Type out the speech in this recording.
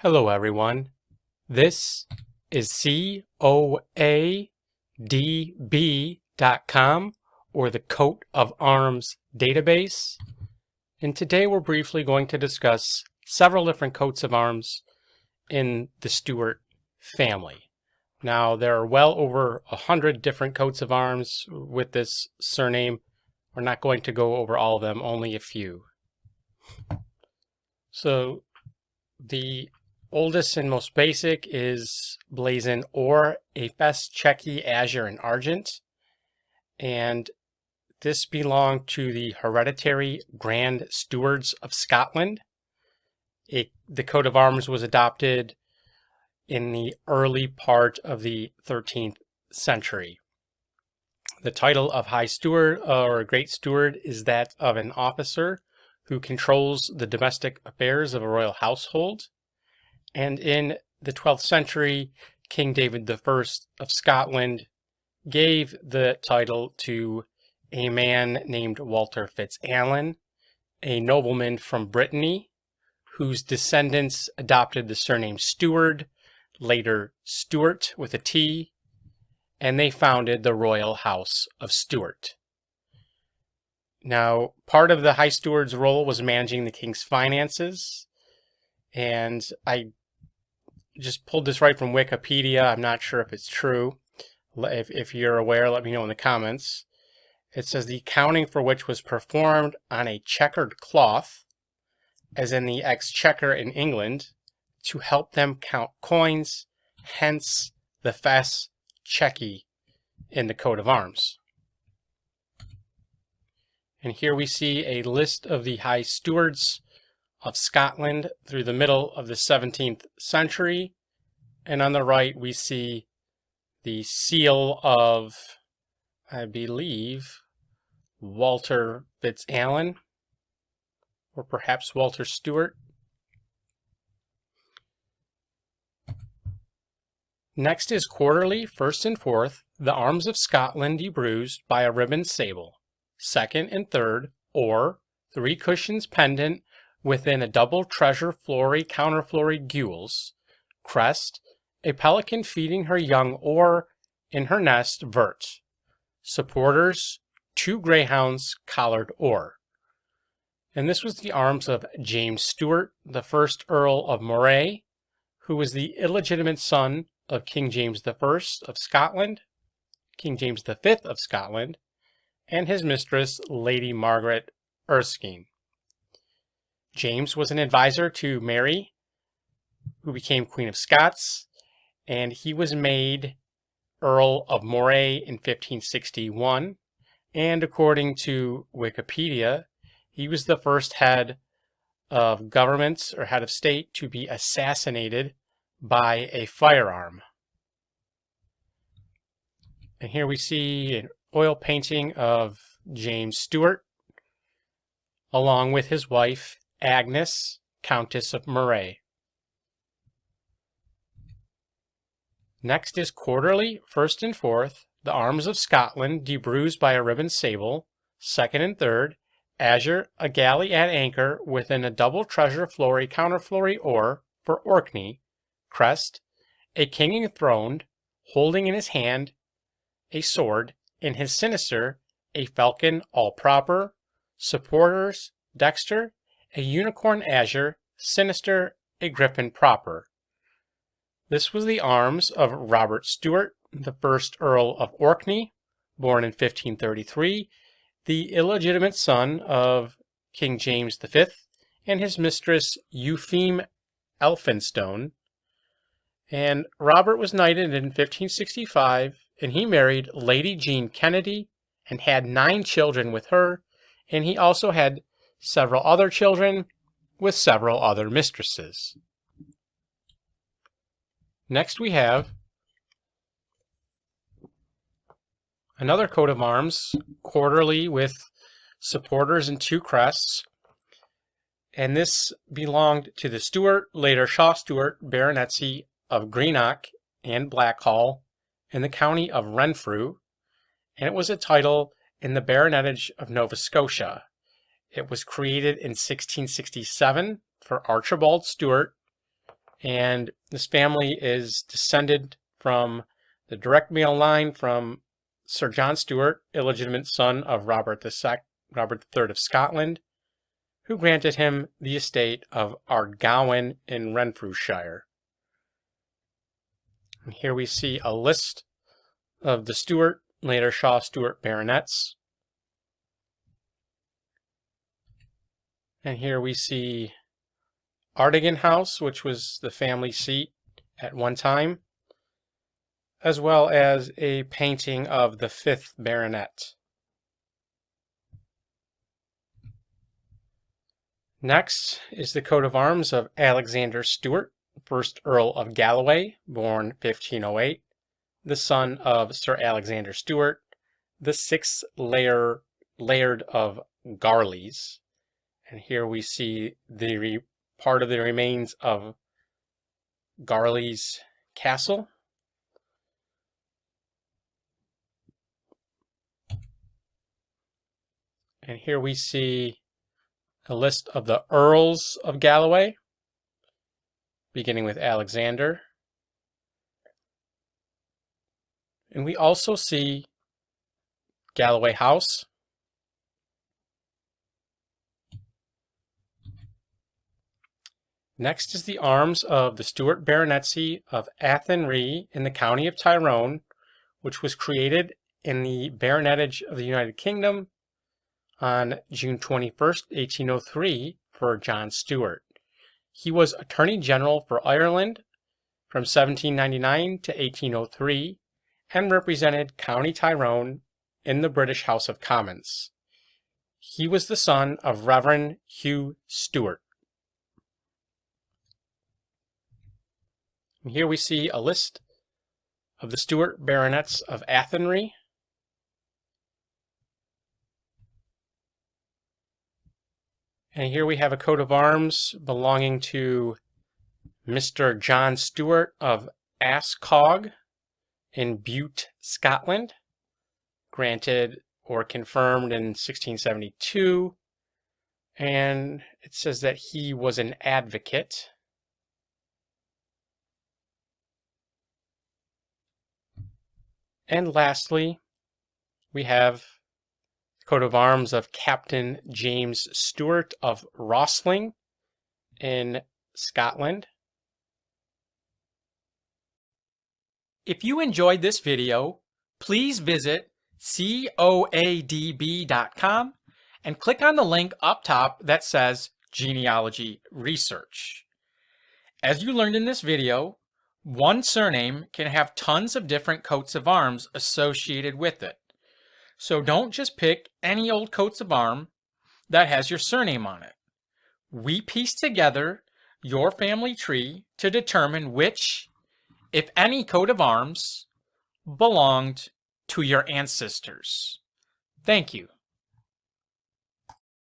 Hello everyone, this is coadb.com, or the Coat of Arms database, and today we're briefly going to discuss several different coats of arms in the Stuart family. Now there are well over 100 different coats of arms with this surname. We're not going to go over all of them, only a few. So the oldest and most basic is blazon or Apes, Chequy, Azure, and Argent. And this belonged to the hereditary Grand Stewards of Scotland. The coat of arms was adopted in the early part of the 13th century. The title of High Steward or Great Steward is that of an officer who controls the domestic affairs of a royal household. And in the 12th century, King David I of Scotland gave the title to a man named Walter Fitzalan, a nobleman from Brittany, whose descendants adopted the surname Stewart, later Stuart with a T, and they founded the Royal House of Stuart. Now, part of the High Steward's role was managing the king's finances, and I just pulled this right from Wikipedia. I'm not sure if it's true. If you're aware, let me know in the comments. It says the accounting for which was performed on a checkered cloth, as in the exchequer in England, to help them count coins, hence the fess chequy in the coat of arms. And here we see a list of the High Stewards of Scotland through the middle of the 17th century. And on the right, we see the seal of, I believe, Walter Fitzalan, or perhaps Walter Stewart. Next is quarterly, first and fourth, the arms of Scotland debruised by a ribbon sable, second and third, or three cushions pendant within a double treasure flory counterflory gules, crest, a pelican feeding her young or in her nest vert, supporters, two greyhounds collared or. And this was the arms of James Stewart, the first Earl of Moray, who was the illegitimate son of King James I of Scotland, King James V of Scotland, and his mistress, Lady Margaret Erskine. James was an advisor to Mary, who became Queen of Scots, and he was made Earl of Moray in 1561, and according to Wikipedia, he was the first head of government or head of state to be assassinated by a firearm. And here we see an oil painting of James Stewart, along with his wife, Agnes, Countess of Moray. Next is quarterly, first and fourth, the arms of Scotland debruised by a ribbon sable, second and third, azure, a galley at anchor within a double treasure flory counterflory or, for Orkney, crest, a king enthroned, holding in his hand a sword, in his sinister, a falcon all proper, supporters, dexter, a unicorn azure, sinister, a griffin proper. This was the arms of Robert Stewart, the first Earl of Orkney, born in 1533, the illegitimate son of King James V, and his mistress Eupheme Elphinstone. And Robert was knighted in 1565, and he married Lady Jean Kennedy and had 9 children with her, and he also had several other children with several other mistresses. Next we have another coat of arms, quarterly with supporters and 2 crests, and this belonged to the Stuart, later Shaw Stewart, Baronetcy of Greenock and Blackhall in the county of Renfrew, and it was a title in the Baronetage of Nova Scotia. It was created in 1667 for Archibald Stewart, And this family is descended from the direct male line from Sir John Stewart, illegitimate son of Robert III of Scotland, who granted him the estate of Ardgowan in Renfrewshire. And here we see a list of the Stewart, later Shaw Stewart Baronets. And here we see Ardgowan House, which was the family seat at one time, as well as a painting of the 5th Baronet. Next is the coat of arms of Alexander Stewart, 1st Earl of Galloway, born 1508, the son of Sir Alexander Stewart, the 6th Laird of Garleys. And here we see the part of the remains of Garleys Castle. And here we see a list of the Earls of Galloway, beginning with Alexander. And we also see Galloway House. Next is the arms of the Stewart Baronetcy of Athenry in the county of Tyrone, which was created in the Baronetage of the United Kingdom on June 21st, 1803 for John Stewart. He was Attorney General for Ireland from 1799 to 1803 and represented County Tyrone in the British House of Commons. He was the son of Reverend Hugh Stewart. And here we see a list of the Stewart Baronets of Athenry. And here we have a coat of arms belonging to Mr. John Stewart of Ascog in Bute, Scotland, granted or confirmed in 1672. And it says that he was an advocate. And lastly, we have the coat of arms of Captain James Stewart of Rosling in Scotland. If you enjoyed this video, please visit coadb.com and click on the link up top that says Genealogy Research. As you learned in this video, one surname can have tons of different coats of arms associated with it. So don't just pick any old coats of arms that has your surname on it. We piece together your family tree to determine which, if any, coat of arms belonged to your ancestors. Thank you.